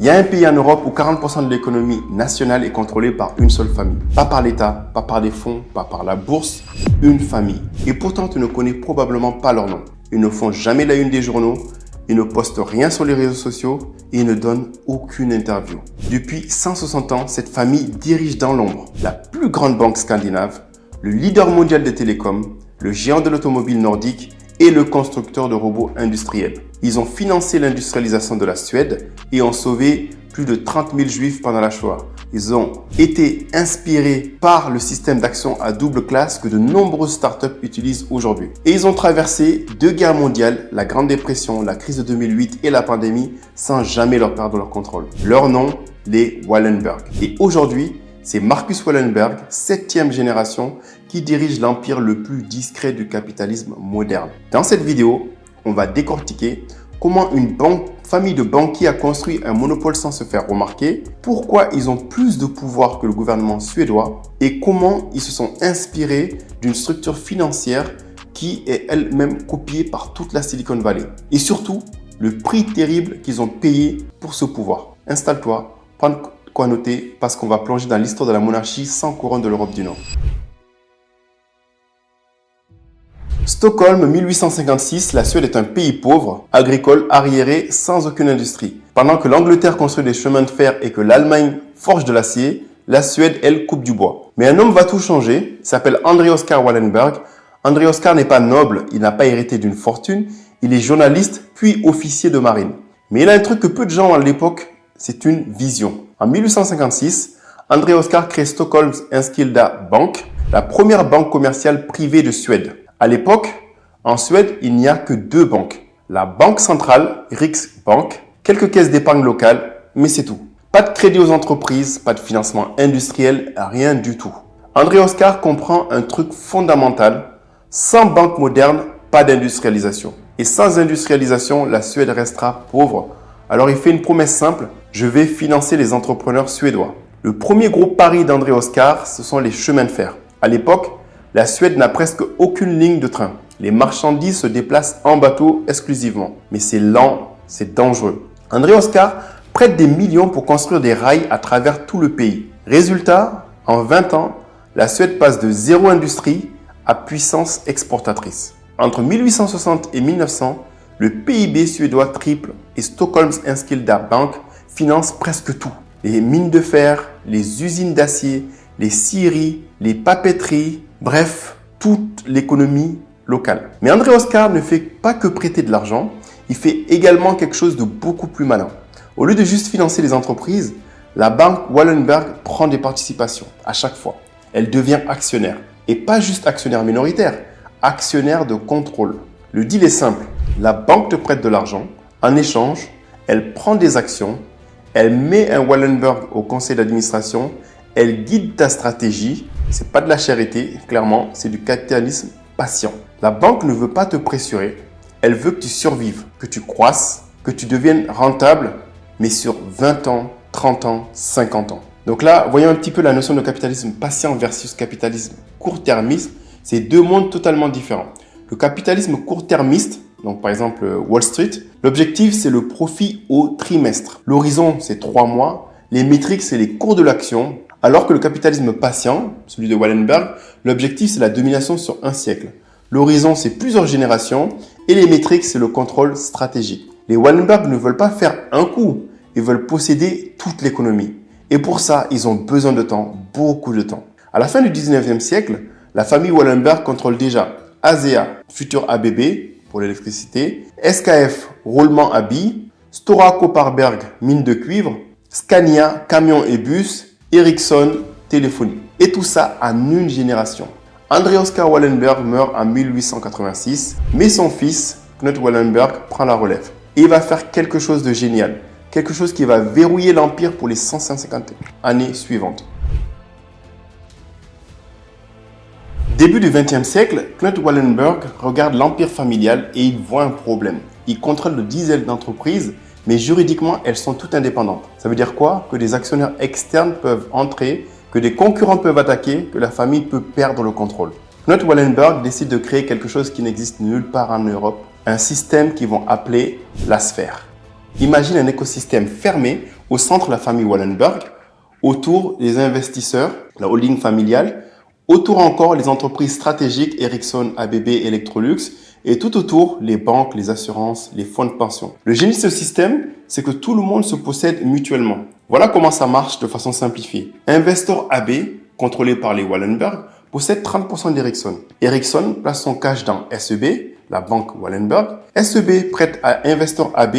Il y a un pays en Europe où 40% de l'économie nationale est contrôlée par une seule famille. Pas par l'État, pas par des fonds, pas par la bourse, une famille. Et pourtant, tu ne connais probablement pas leur nom. Ils ne font jamais la une des journaux, ils ne postent rien sur les réseaux sociaux et ils ne donnent aucune interview. Depuis 160 ans, cette famille dirige dans l'ombre la plus grande banque scandinave, le leader mondial des télécoms, le géant de l'automobile nordique et le constructeur de robots industriels. Ils ont financé l'industrialisation de la Suède et ont sauvé plus de 30 000 juifs pendant la Shoah. Ils ont été inspirés par le système d'action à double classe que de nombreuses startups utilisent aujourd'hui. Et ils ont traversé 2 guerres mondiales, la Grande Dépression, la crise de 2008 et la pandémie sans jamais leur perdre leur contrôle. Leur nom, les Wallenberg. Et aujourd'hui, c'est Marcus Wallenberg, 7e génération, qui dirige l'empire le plus discret du capitalisme moderne. Dans cette vidéo, on va décortiquer comment une famille de banquiers a construit un monopole sans se faire remarquer, pourquoi ils ont plus de pouvoir que le gouvernement suédois et comment ils se sont inspirés d'une structure financière qui est elle-même copiée par toute la Silicon Valley. Et surtout, le prix terrible qu'ils ont payé pour ce pouvoir. Installe-toi, prends quoi noter parce qu'on va plonger dans l'histoire de la monarchie sans couronne de l'Europe du Nord. Stockholm, 1856, la Suède est un pays pauvre, agricole, arriéré, sans aucune industrie. Pendant que l'Angleterre construit des chemins de fer et que l'Allemagne forge de l'acier, la Suède, elle, coupe du bois. Mais un homme va tout changer, il s'appelle André Oscar Wallenberg. André Oscar n'est pas noble, il n'a pas hérité d'une fortune, il est journaliste puis officier de marine. Mais il a un truc que peu de gens ont à l'époque, c'est une vision. En 1856, André Oscar crée Stockholms Enskilda Bank, la première banque commerciale privée de Suède. À l'époque, en Suède, il n'y a que 2 banques. La banque centrale, Riksbank, quelques caisses d'épargne locales, mais c'est tout. Pas de crédit aux entreprises, pas de financement industriel, rien du tout. André Oscar comprend un truc fondamental. Sans banque moderne, pas d'industrialisation. Et sans industrialisation, la Suède restera pauvre. Alors il fait une promesse simple, je vais financer les entrepreneurs suédois. Le premier gros pari d'André Oscar, ce sont les chemins de fer. À l'époque, la Suède n'a presque aucune ligne de train. Les marchandises se déplacent en bateau exclusivement. Mais c'est lent, c'est dangereux. André Oscar prête des millions pour construire des rails à travers tout le pays. Résultat, en 20 ans, la Suède passe de zéro industrie à puissance exportatrice. Entre 1860 et 1900, le PIB suédois triple et Stockholms Enskilda Bank finance presque tout. Les mines de fer, les usines d'acier, les scieries, les papeteries, bref, toute l'économie locale. Mais André Oscar ne fait pas que prêter de l'argent, il fait également quelque chose de beaucoup plus malin. Au lieu de juste financer les entreprises, la banque Wallenberg prend des participations à chaque fois. Elle devient actionnaire. Et pas juste actionnaire minoritaire, actionnaire de contrôle. Le deal est simple. La banque te prête de l'argent. En échange, elle prend des actions. Elle met un Wallenberg au conseil d'administration. Elle guide ta stratégie. Ce n'est pas de la charité, clairement, c'est du capitalisme patient. La banque ne veut pas te pressurer. Elle veut que tu survives, que tu croisses, que tu deviennes rentable, mais sur 20 ans, 30 ans, 50 ans. Donc là, voyons un petit peu la notion de capitalisme patient versus capitalisme court-termiste. C'est 2 mondes totalement différents. Le capitalisme court-termiste, donc par exemple Wall Street, l'objectif c'est le profit au trimestre. L'horizon c'est 3 mois. Les métriques c'est les cours de l'action. Alors que le capitalisme patient, celui de Wallenberg, l'objectif c'est la domination sur un siècle. L'horizon c'est plusieurs générations et les métriques c'est le contrôle stratégique. Les Wallenberg ne veulent pas faire un coup, ils veulent posséder toute l'économie. Et pour ça, ils ont besoin de temps, beaucoup de temps. À la fin du 19e siècle, la famille Wallenberg contrôle déjà ASEA, futur ABB pour l'électricité, SKF, roulement à billes, Stora Kopparberg, mine de cuivre, Scania, camions et bus, Ericsson, téléphonie. Et tout ça en une génération. André Oscar Wallenberg meurt en 1886, mais son fils, Knut Wallenberg, prend la relève. Et il va faire quelque chose de génial. Quelque chose qui va verrouiller l'empire pour les 150 années suivantes. Début du XXe siècle, Knut Wallenberg regarde l'empire familial et il voit un problème. Il contrôle de dizaines d'entreprises, mais juridiquement, elles sont toutes indépendantes. Ça veut dire quoi? Que des actionnaires externes peuvent entrer, que des concurrents peuvent attaquer, que la famille peut perdre le contrôle. Knut Wallenberg décide de créer quelque chose qui n'existe nulle part en Europe, un système qu'ils vont appeler la sphère. Imagine un écosystème fermé Au centre, la famille Wallenberg. Autour, les investisseurs, la holding familiale. Autour encore, les entreprises stratégiques Ericsson, ABB, Electrolux. Et tout autour, les banques, les assurances, les fonds de pension. Le génie de ce système, c'est que tout le monde se possède mutuellement. Voilà comment ça marche de façon simplifiée. Investor AB, contrôlé par les Wallenberg, possède 30% d'Ericsson. Ericsson place son cash dans SEB, la banque Wallenberg. SEB prête à Investor AB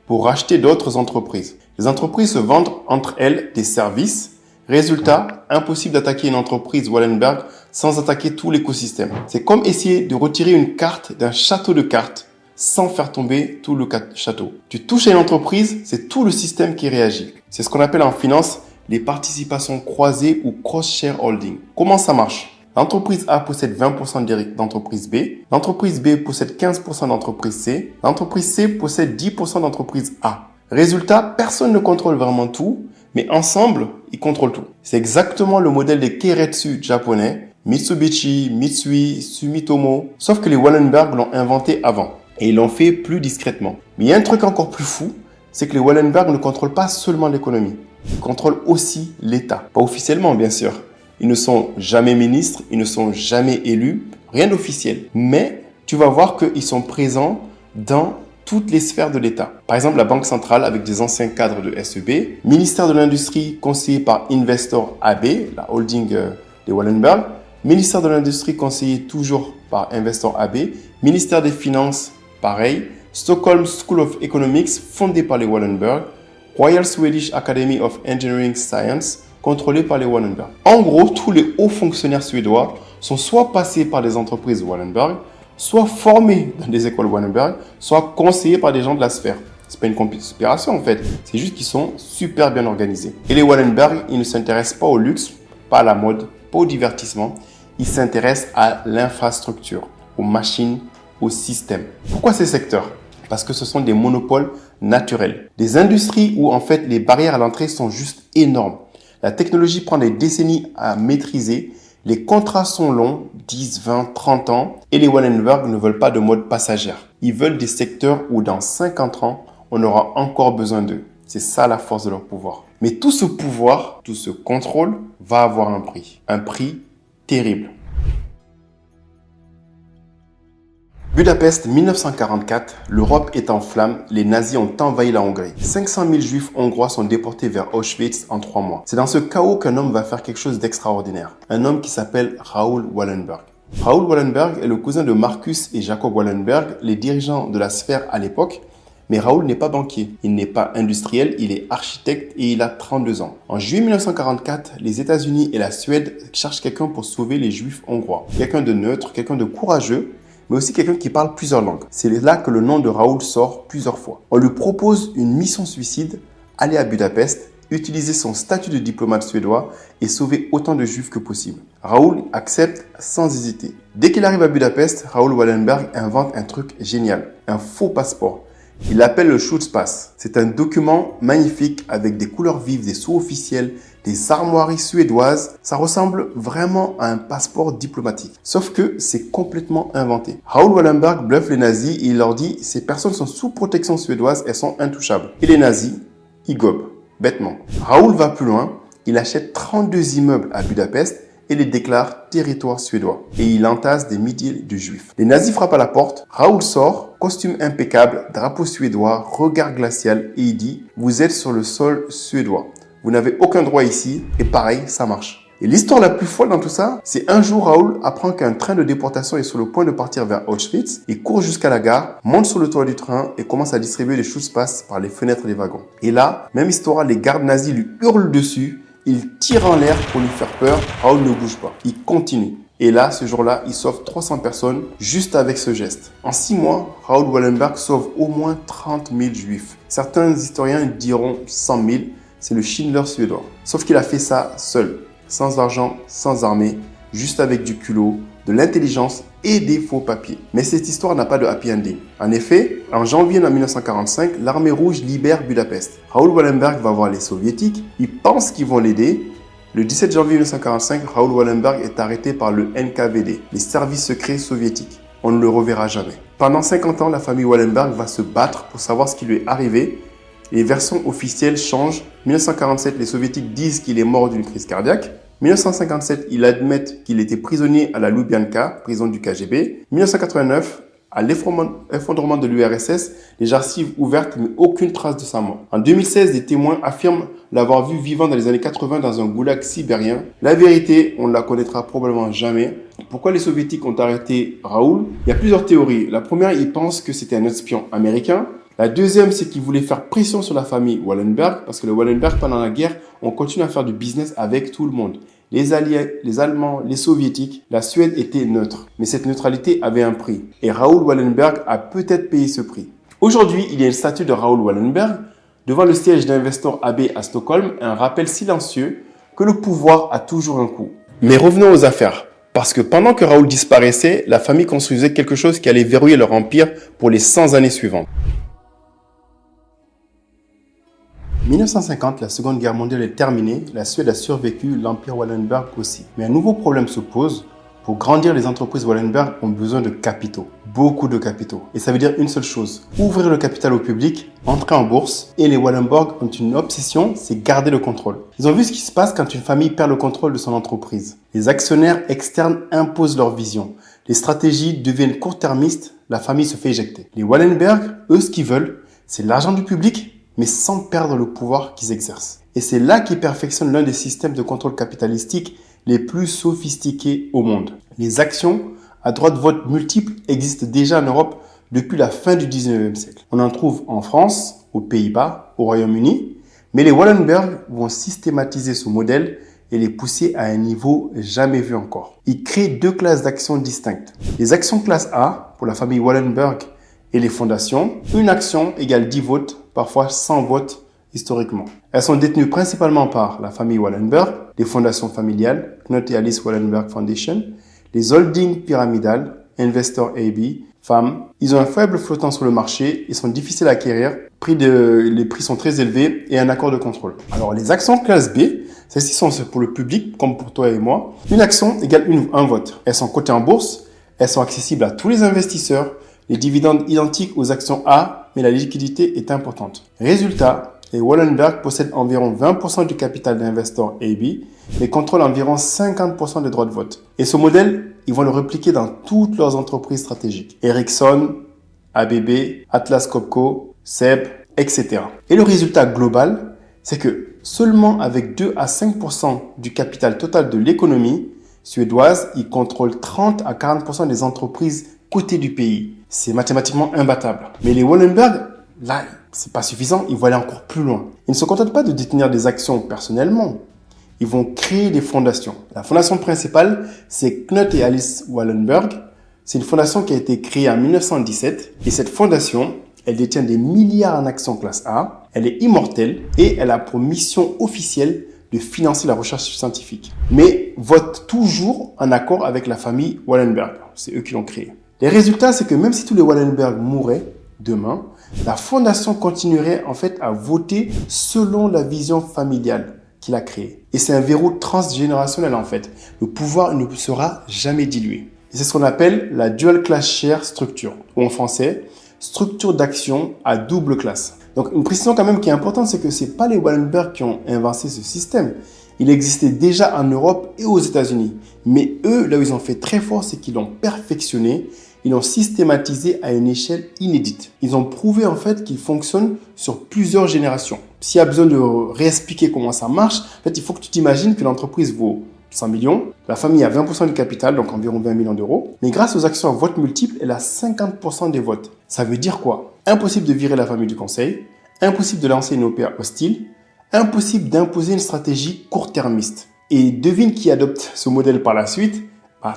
pour racheter d'autres entreprises. Les entreprises se vendent entre elles des services. Résultat, impossible d'attaquer une entreprise Wallenberg sans attaquer tout l'écosystème. C'est comme essayer de retirer une carte d'un château de cartes sans faire tomber tout le château. Tu touches à une entreprise, c'est tout le système qui réagit. C'est ce qu'on appelle en finance les participations croisées ou cross-shareholding. Comment ça marche? L'entreprise A possède 20% d'entreprise B. L'entreprise B possède 15% d'entreprise C. L'entreprise C possède 10% d'entreprise A. Résultat, personne ne contrôle vraiment tout, mais ensemble, ils contrôlent tout. C'est exactement le modèle des keiretsu japonais, Mitsubishi, Mitsui, Sumitomo, sauf que les Wallenberg l'ont inventé avant et ils l'ont fait plus discrètement. Mais il y a un truc encore plus fou, c'est que les Wallenberg ne contrôlent pas seulement l'économie, ils contrôlent aussi l'État. Pas officiellement, bien sûr. Ils ne sont jamais ministres, ils ne sont jamais élus, rien d'officiel. Mais tu vas voir qu'ils sont présents dans toutes les sphères de l'État. Par exemple, la Banque centrale avec des anciens cadres de SEB, ministère de l'Industrie conseillé par Investor AB, la holding des Wallenberg, ministère de l'Industrie conseillé toujours par Investor AB, ministère des Finances, pareil, Stockholm School of Economics fondé par les Wallenberg, Royal Swedish Academy of Engineering Science contrôlé par les Wallenberg. En gros, tous les hauts fonctionnaires suédois sont soit passés par des entreprises Wallenberg, soit formés dans des écoles Wallenberg, soit conseillés par des gens de la sphère. C'est pas une conspiration en fait, c'est juste qu'ils sont super bien organisés. Et les Wallenberg, ils ne s'intéressent pas au luxe, pas à la mode, pas au divertissement, ils s'intéressent à l'infrastructure, aux machines, au système. Pourquoi ces secteurs? Parce que ce sont des monopoles naturels. Des industries où en fait les barrières à l'entrée sont juste énormes. La technologie prend des décennies à maîtriser. Les contrats sont longs, 10, 20, 30 ans, et les Wallenberg ne veulent pas de mode passagère. Ils veulent des secteurs où dans 50 ans, on aura encore besoin d'eux. C'est ça la force de leur pouvoir. Mais tout ce pouvoir, tout ce contrôle va avoir un prix terrible. Budapest 1944, l'Europe est en flammes, les nazis ont envahi la Hongrie. 500 000 juifs hongrois sont déportés vers Auschwitz en 3 mois. C'est dans ce chaos qu'un homme va faire quelque chose d'extraordinaire. Un homme qui s'appelle Raoul Wallenberg. Raoul Wallenberg est le cousin de Marcus et Jacob Wallenberg, les dirigeants de la sphère à l'époque. Mais Raoul n'est pas banquier, il n'est pas industriel, il est architecte et il a 32 ans. En juillet 1944, les États-Unis et la Suède cherchent quelqu'un pour sauver les juifs hongrois. Quelqu'un de neutre, quelqu'un de courageux, mais aussi quelqu'un qui parle plusieurs langues. C'est là que le nom de Raoul sort plusieurs fois. On lui propose une mission suicide, aller à Budapest, utiliser son statut de diplomate suédois et sauver autant de juifs que possible. Raoul accepte sans hésiter. Dès qu'il arrive à Budapest, Raoul Wallenberg invente un truc génial, un faux passeport. Il l'appelle le Schutzpass. C'est un document magnifique avec des couleurs vives, des sous-officiels, des armoiries suédoises. Ça ressemble vraiment à un passeport diplomatique. Sauf que c'est complètement inventé. Raoul Wallenberg bluffe les nazis et il leur dit « Ces personnes sont sous protection suédoise, elles sont intouchables. » Et les nazis, ils gobent, bêtement. Raoul va plus loin. Il achète 32 immeubles à Budapest et les déclare territoire suédois. Et il entasse des milliers de juifs. Les nazis frappent à la porte. Raoul sort, costume impeccable, drapeau suédois, regard glacial et il dit « Vous êtes sur le sol suédois. Vous n'avez aucun droit ici. » Et pareil, ça marche. Et l'histoire la plus folle dans tout ça, c'est un jour Raoul apprend qu'un train de déportation est sur le point de partir vers Auschwitz. Il court jusqu'à la gare, monte sur le toit du train et commence à distribuer des Schutzpass par les fenêtres des wagons. Et là, même histoire, les gardes nazis lui hurlent dessus. Il tire en l'air pour lui faire peur. Raoul ne bouge pas. Il continue. Et là, ce jour-là, il sauve 300 personnes juste avec ce geste. En 6 mois, Raoul Wallenberg sauve au moins 30 000 juifs. Certains historiens diront 100 000. C'est le Schindler suédois. Sauf qu'il a fait ça seul. Sans argent, sans armée, juste avec du culot, de l'intelligence et des faux papiers. Mais cette histoire n'a pas de happy ending. En effet, en janvier 1945, l'armée rouge libère Budapest. Raoul Wallenberg va voir les soviétiques, ils pensent qu'ils vont l'aider. Le 17 janvier 1945, Raoul Wallenberg est arrêté par le NKVD, les services secrets soviétiques. On ne le reverra jamais. Pendant 50 ans, la famille Wallenberg va se battre pour savoir ce qui lui est arrivé Les versions officielles changent. 1947, les soviétiques disent qu'il est mort d'une crise cardiaque. 1957, ils admettent qu'il était prisonnier à la Lubyanka, prison du KGB. 1989, à l'effondrement de l'URSS, les archives ouvertes, mais aucune trace de sa mort. En 2016, des témoins affirment l'avoir vu vivant dans les années 80 dans un goulag sibérien. La vérité, on ne la connaîtra probablement jamais. Pourquoi les soviétiques ont arrêté Raoul? Il y a plusieurs théories. La première, ils pensent que c'était un espion américain. La deuxième, c'est qu'ils voulaient faire pression sur la famille Wallenberg, parce que les Wallenberg, pendant la guerre, ont continué à faire du business avec tout le monde. Les Alliés, les Allemands, les Soviétiques, la Suède était neutre. Mais cette neutralité avait un prix. Et Raoul Wallenberg a peut-être payé ce prix. Aujourd'hui, il y a une statue de Raoul Wallenberg devant le siège d'Investor AB à Stockholm, un rappel silencieux que le pouvoir a toujours un coût. Mais revenons aux affaires. Parce que pendant que Raoul disparaissait, la famille construisait quelque chose qui allait verrouiller leur empire pour les 100 années suivantes. 1950, la Seconde Guerre mondiale est terminée, la Suède a survécu, l'empire Wallenberg aussi. Mais un nouveau problème se pose. Pour grandir, les entreprises Wallenberg ont besoin de capitaux, beaucoup de capitaux. Et ça veut dire une seule chose, ouvrir le capital au public, entrer en bourse. Et les Wallenberg ont une obsession, c'est garder le contrôle. Ils ont vu ce qui se passe quand une famille perd le contrôle de son entreprise. Les actionnaires externes imposent leur vision. Les stratégies deviennent court-termistes, la famille se fait éjecter. Les Wallenberg, eux, ce qu'ils veulent, c'est l'argent du public, mais sans perdre le pouvoir qu'ils exercent. Et c'est là qu'ils perfectionnent l'un des systèmes de contrôle capitalistique les plus sophistiqués au monde. Les actions à droit de vote multiples existent déjà en Europe depuis la fin du 19e siècle. On en trouve en France, aux Pays-Bas, au Royaume-Uni, mais les Wallenberg vont systématiser ce modèle et les pousser à un niveau jamais vu encore. Ils créent deux classes d'actions distinctes. Les actions classe A, pour la famille Wallenberg et les fondations, une action égale 10 votes, parfois 100 votes historiquement. Elles sont détenues principalement par la famille Wallenberg, les fondations familiales, Knut et Alice Wallenberg Foundation, les holdings pyramidales, Investor AB, FAM. Ils ont un faible flottant sur le marché, ils sont difficiles à acquérir, les prix sont très élevés et un accord de contrôle. Alors les actions classe B, celles-ci sont pour le public comme pour toi et moi. Une action égale un vote. Elles sont cotées en bourse, elles sont accessibles à tous les investisseurs, les dividendes identiques aux actions A, mais la liquidité est importante. Résultat, les Wallenberg possèdent environ 20% du capital d'Investor AB, mais contrôlent environ 50% des droits de vote. Et ce modèle, ils vont le répliquer dans toutes leurs entreprises stratégiques. Ericsson, ABB, Atlas Copco, SEB, etc. Et le résultat global, c'est que seulement avec 2 à 5% du capital total de l'économie suédoise, ils contrôlent 30 à 40% des entreprises cotées du pays. C'est mathématiquement imbattable. Mais les Wallenberg, là, c'est pas suffisant, ils vont aller encore plus loin. Ils ne se contentent pas de détenir des actions personnellement. Ils vont créer des fondations. La fondation principale, c'est Knut et Alice Wallenberg. C'est une fondation qui a été créée en 1917. Et cette fondation, elle détient des milliards en actions classe A. Elle est immortelle et elle a pour mission officielle de financer la recherche scientifique. Mais vote toujours en accord avec la famille Wallenberg. C'est eux qui l'ont créée. Les résultats, c'est que même si tous les Wallenberg mouraient demain, la fondation continuerait en fait à voter selon la vision familiale qu'il a créée. Et c'est un verrou transgénérationnel en fait. Le pouvoir ne sera jamais dilué. Et c'est ce qu'on appelle la dual class share structure, ou en français, structure d'action à double classe. Donc une précision quand même qui est importante, c'est que ce n'est pas les Wallenberg qui ont inventé ce système. Il existait déjà en Europe et aux États-Unis. Mais eux, là où ils ont fait très fort, c'est qu'ils l'ont perfectionné. Ils l'ont systématisé à une échelle inédite. Ils ont prouvé en fait qu'il fonctionne sur plusieurs générations. S'il y a besoin de réexpliquer comment ça marche, en fait, il faut que tu t'imagines que l'entreprise vaut 100 millions. La famille a 20% du capital, donc environ 20 millions d'euros. Mais grâce aux actions à vote multiple, elle a 50% des votes. Ça veut dire quoi? Impossible de virer la famille du conseil, impossible de lancer une OPA hostile, impossible d'imposer une stratégie court-termiste. Et devine qui adopte ce modèle par la suite?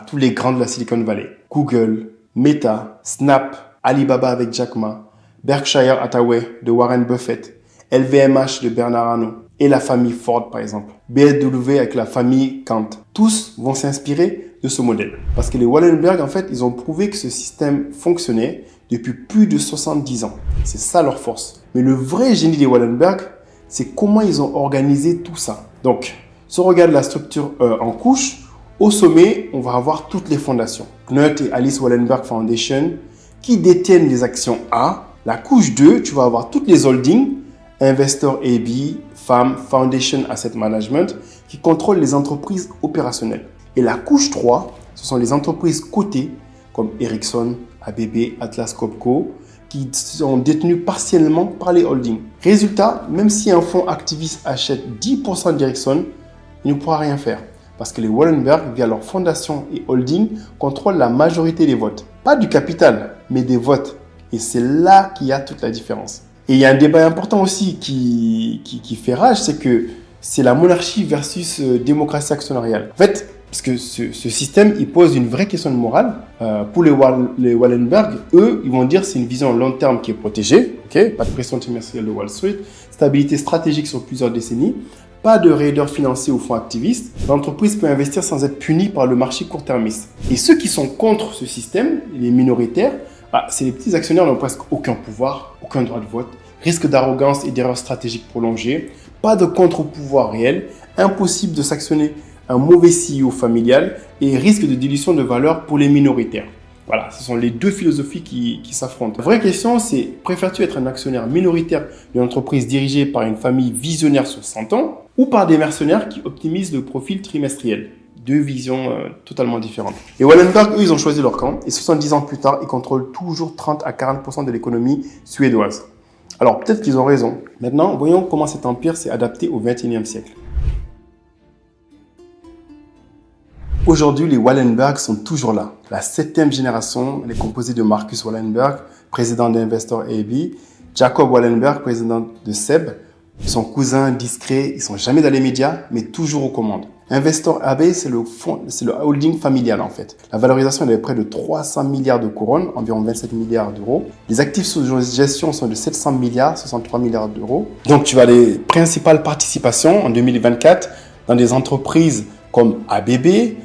Tous les grands de la Silicon Valley. Google, Meta, Snap, Alibaba avec Jack Ma, Berkshire Hathaway de Warren Buffett, LVMH de Bernard Arnault et la famille Ford par exemple, BMW avec la famille Kant. Tous vont s'inspirer de ce modèle. Parce que les Wallenberg, en fait, ils ont prouvé que ce système fonctionnait depuis plus de 70 ans. C'est ça leur force. Mais le vrai génie des Wallenberg, c'est comment ils ont organisé tout ça. Donc, si on regarde la structure en couche, au sommet, on va avoir toutes les fondations. Knut et Alice Wallenberg Foundation qui détiennent les actions A. La couche 2, tu vas avoir toutes les holdings, Investor AB, FAM, Foundation Asset Management, qui contrôle les entreprises opérationnelles. Et la couche 3, ce sont les entreprises cotées comme Ericsson, ABB, Atlas Copco, qui sont détenues partiellement par les holdings. Résultat, même si un fonds activiste achète 10% d'Ericsson, il ne pourra rien faire. Parce que les Wallenberg, via leur fondation et holding, contrôlent la majorité des votes. Pas du capital, mais des votes. Et c'est là qu'il y a toute la différence. Et il y a un débat important aussi qui fait rage, c'est que c'est la monarchie versus démocratie actionnariale. En fait, parce que ce système, il pose une vraie question de morale. Pour les Wallenberg, eux, ils vont dire que c'est une vision long terme qui est protégée. Okay, pas de pression trimestrielle de Wall Street, stabilité stratégique sur plusieurs décennies, pas de raideurs financiers ou fonds activistes. L'entreprise peut investir sans être punie par le marché court-termiste. Et ceux qui sont contre ce système, les minoritaires, c'est les petits actionnaires n'ont presque aucun pouvoir, aucun droit de vote, risque d'arrogance et d'erreurs stratégiques prolongées, pas de contre-pouvoir réel, impossible de sanctionner un mauvais CEO familial et risque de dilution de valeur pour les minoritaires. Voilà, ce sont les deux philosophies qui s'affrontent. La vraie question, c'est préfères-tu être un actionnaire minoritaire d'une entreprise dirigée par une famille visionnaire sur 100 ans ou par des mercenaires qui optimisent le profil trimestriel? Deux visions totalement différentes. Et Wallenberg, eux, ils ont choisi leur camp et 70 ans plus tard, ils contrôlent toujours 30 à 40% de l'économie suédoise. Alors, peut-être qu'ils ont raison. Maintenant, voyons comment cet empire s'est adapté au XXIe siècle. Aujourd'hui, les Wallenberg sont toujours là. La 7e génération, elle est composée de Marcus Wallenberg, président d'Investor AB, Jacob Wallenberg, président de SEB, son cousin discret, ils ne sont jamais dans les médias, mais toujours aux commandes. Investor AB, c'est le holding familial en fait. La valorisation elle est près de 300 milliards de couronnes, environ 27 milliards d'euros. Les actifs sous gestion sont de 700 milliards, 63 milliards d'euros. Donc tu as les principales participations en 2024 dans des entreprises comme ABB,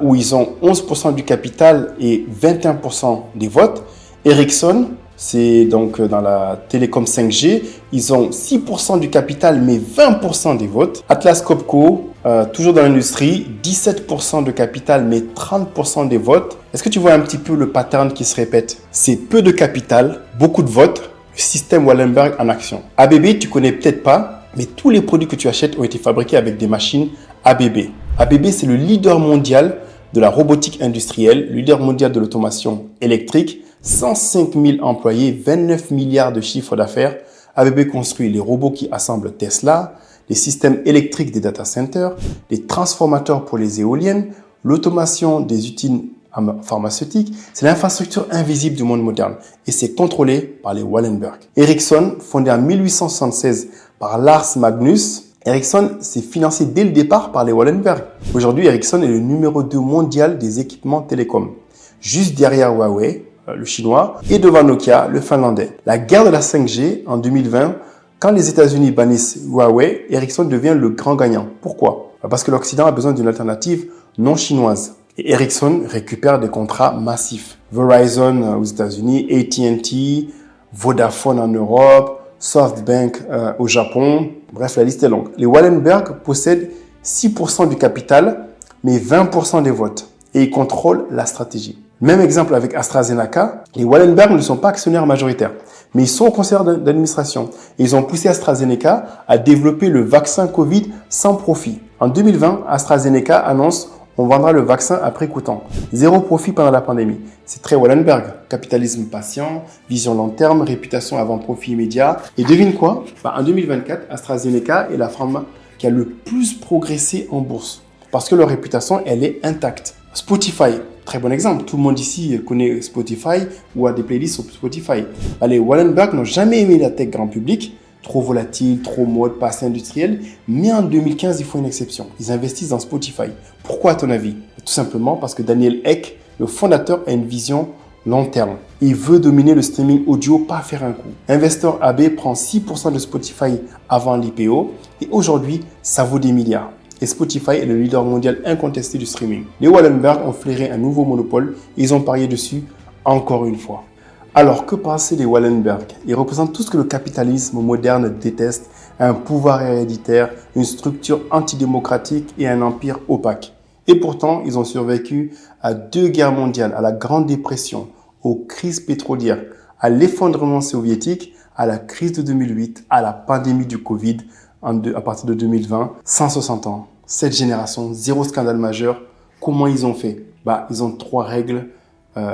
où ils ont 11% du capital et 21% des votes. Ericsson, c'est donc dans la télécom 5G, ils ont 6% du capital mais 20% des votes. Atlas Copco, toujours dans l'industrie, 17% de capital mais 30% des votes. Est-ce que tu vois un petit peu le pattern qui se répète? C'est peu de capital, beaucoup de votes, le système Wallenberg en action. ABB, tu connais peut-être pas, mais tous les produits que tu achètes ont été fabriqués avec des machines ABB. ABB, c'est le leader mondial de la robotique industrielle, le leader mondial de l'automation électrique, 105 000 employés, 29 milliards de chiffre d'affaires. ABB construit les robots qui assemblent Tesla, les systèmes électriques des data centers, les transformateurs pour les éoliennes, l'automation des usines pharmaceutiques. C'est l'infrastructure invisible du monde moderne et c'est contrôlé par les Wallenberg. Ericsson, fondé en 1876 par Lars Magnus, Ericsson s'est financé dès le départ par les Wallenberg. Aujourd'hui, Ericsson est le numéro 2 mondial des équipements télécoms, juste derrière Huawei, le chinois, et devant Nokia, le finlandais. La guerre de la 5G en 2020, quand les États-Unis bannissent Huawei, Ericsson devient le grand gagnant. Pourquoi? Parce que l'Occident a besoin d'une alternative non chinoise. Et Ericsson récupère des contrats massifs. Verizon aux États-Unis, AT&T, Vodafone en Europe, SoftBank au Japon. Bref, la liste est longue. Les Wallenberg possèdent 6% du capital, mais 20% des votes. Et ils contrôlent la stratégie. Même exemple avec AstraZeneca, les Wallenberg ne sont pas actionnaires majoritaires, mais ils sont au conseil d'administration. Et ils ont poussé AstraZeneca à développer le vaccin Covid sans profit. En 2020, AstraZeneca annonce on vendra le vaccin à prix coûtant. Zéro profit pendant la pandémie. C'est très Wallenberg. Capitalisme patient, vision long terme, réputation avant profit immédiat. Et devine quoi? En 2024, AstraZeneca est la pharma qui a le plus progressé en bourse. Parce que leur réputation, elle est intacte. Spotify, très bon exemple. Tout le monde ici connaît Spotify ou a des playlists sur Spotify. Les Wallenberg n'ont jamais aimé la tech grand public. Trop volatile, trop mode, pas assez industriel. Mais en 2015, il faut une exception. Ils investissent dans Spotify. Pourquoi à ton avis? Tout simplement parce que Daniel Ek, le fondateur, a une vision long terme. Il veut dominer le streaming audio, pas faire un coup. Investor AB prend 6% de Spotify avant l'IPO et aujourd'hui, ça vaut des milliards. Et Spotify est le leader mondial incontesté du streaming. Les Wallenberg ont flairé un nouveau monopole et ils ont parié dessus encore une fois. Alors, que penser des Wallenberg? Ils représentent tout ce que le capitalisme moderne déteste, un pouvoir héréditaire, une structure antidémocratique et un empire opaque. Et pourtant, ils ont survécu à 2 guerres mondiales, à la Grande Dépression, aux crises pétrolières, à l'effondrement soviétique, à la crise de 2008, à la pandémie du Covid à partir de 2020, 160 ans. Cette génération, zéro scandale majeur. Comment ils ont fait? Ils ont 3 règles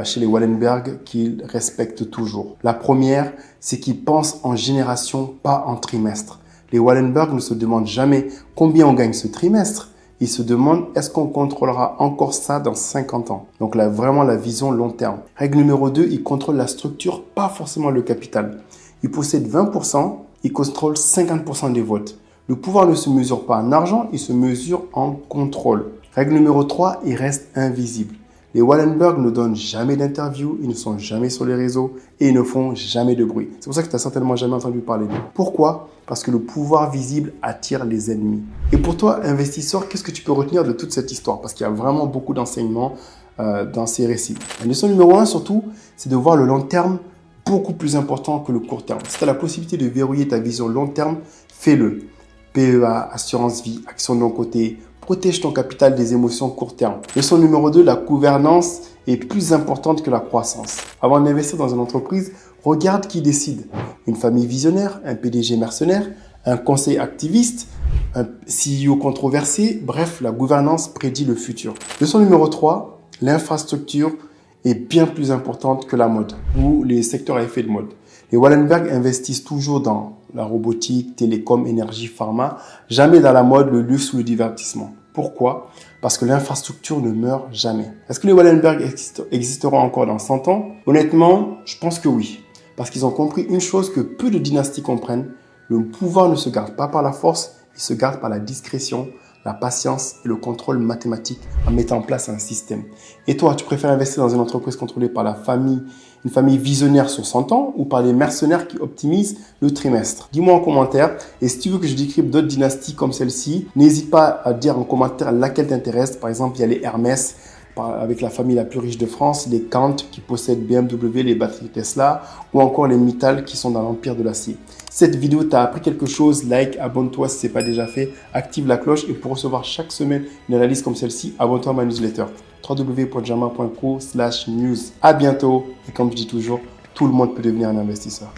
chez les Wallenberg qu'ils respectent toujours. La première, c'est qu'ils pensent en génération, pas en trimestre. Les Wallenberg ne se demandent jamais combien on gagne ce trimestre. Ils se demandent est-ce qu'on contrôlera encore ça dans 50 ans. Donc là, vraiment la vision long terme. Règle numéro 2, ils contrôlent la structure, pas forcément le capital. Ils possèdent 20%, ils contrôlent 50% des votes. Le pouvoir ne se mesure pas en argent, il se mesure en contrôle. Règle numéro 3, ils restent invisibles. Les Wallenberg ne donnent jamais d'interview, ils ne sont jamais sur les réseaux et ils ne font jamais de bruit. C'est pour ça que tu n'as certainement jamais entendu parler d'eux. Pourquoi? Parce que le pouvoir visible attire les ennemis. Et pour toi, investisseur, qu'est-ce que tu peux retenir de toute cette histoire? Parce qu'il y a vraiment beaucoup d'enseignements dans ces récits. La leçon numéro 1, surtout, c'est de voir le long terme beaucoup plus important que le court terme. Si tu as la possibilité de verrouiller ta vision long terme, fais-le. PEA, assurance vie, action de long côté, protège ton capital des émotions court terme. Leçon numéro 2, la gouvernance est plus importante que la croissance. Avant d'investir dans une entreprise, regarde qui décide. Une famille visionnaire, un PDG mercenaire, un conseiller activiste, un CEO controversé. Bref, la gouvernance prédit le futur. Leçon numéro 3, l'infrastructure est bien plus importante que la mode ou les secteurs à effet de mode. Les Wallenberg investissent toujours dans la robotique, télécom, énergie, pharma, jamais dans la mode, le luxe ou le divertissement. Pourquoi? Parce que l'infrastructure ne meurt jamais. Est-ce que les Wallenberg existeront encore dans 100 ans? Honnêtement, je pense que oui. Parce qu'ils ont compris une chose que peu de dynasties comprennent. Le pouvoir ne se garde pas par la force, il se garde par la discrétion, la patience et le contrôle mathématique en mettant en place un système. Et toi, tu préfères investir dans une entreprise contrôlée par la famille, une famille visionnaire sur 100 ans ou par les mercenaires qui optimisent le trimestre? Dis-moi en commentaire. Et si tu veux que je décrypte d'autres dynasties comme celle-ci, n'hésite pas à dire en commentaire laquelle t'intéresse. Par exemple, il y a les Hermès avec la famille la plus riche de France, les Kant qui possèdent BMW, les batteries Tesla ou encore les Mittal qui sont dans l'empire de l'acier. Si cette vidéo t'a appris quelque chose, like, abonne-toi si ce n'est pas déjà fait, active la cloche et pour recevoir chaque semaine une analyse comme celle-ci, abonne-toi à ma newsletter www.germain.co/news. À bientôt et comme je dis toujours, tout le monde peut devenir un investisseur.